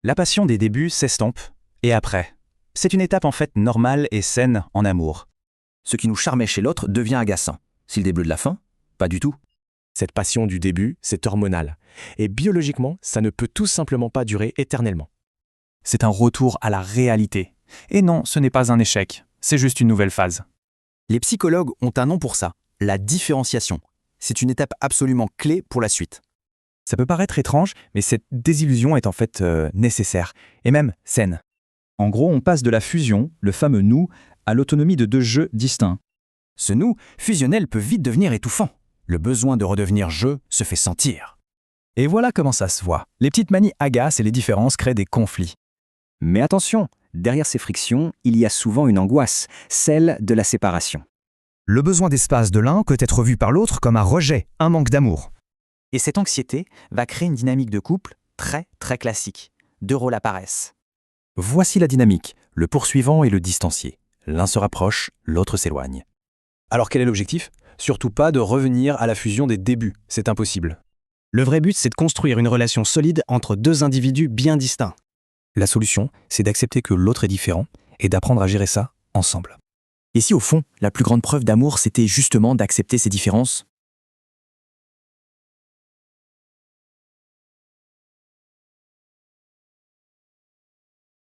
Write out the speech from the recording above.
La passion des débuts s'estompe, et après. C'est une étape en fait normale et saine en amour. Ce qui nous charmait chez l'autre devient agaçant. Si le début de la fin, pas du tout. Cette passion du début, c'est hormonal. Et biologiquement, ça ne peut tout simplement pas durer éternellement. C'est un retour à la réalité. Et non, ce n'est pas un échec, c'est juste une nouvelle phase. Les psychologues ont un nom pour ça, la différenciation. C'est une étape absolument clé pour la suite. Ça peut paraître étrange, mais cette désillusion est en fait nécessaire, et même saine. En gros, on passe de la fusion, le fameux nous, à l'autonomie de deux jeux distincts. Ce nous fusionnel peut vite devenir étouffant. Le besoin de redevenir je se fait sentir. Et voilà comment ça se voit. Les petites manies agacent et les différences créent des conflits. Mais attention, derrière ces frictions, il y a souvent une angoisse, celle de la séparation. Le besoin d'espace de l'un peut être vu par l'autre comme un rejet, un manque d'amour. Et cette anxiété va créer une dynamique de couple très classique. Deux rôles apparaissent. Voici la dynamique, le poursuivant et le distancié. L'un se rapproche, l'autre s'éloigne. Alors quel est l'objectif ? Surtout pas de revenir à la fusion des débuts, c'est impossible. Le vrai but, c'est de construire une relation solide entre deux individus bien distincts. La solution, c'est d'accepter que l'autre est différent et d'apprendre à gérer ça ensemble. Et si au fond, la plus grande preuve d'amour, c'était justement d'accepter ces différences ?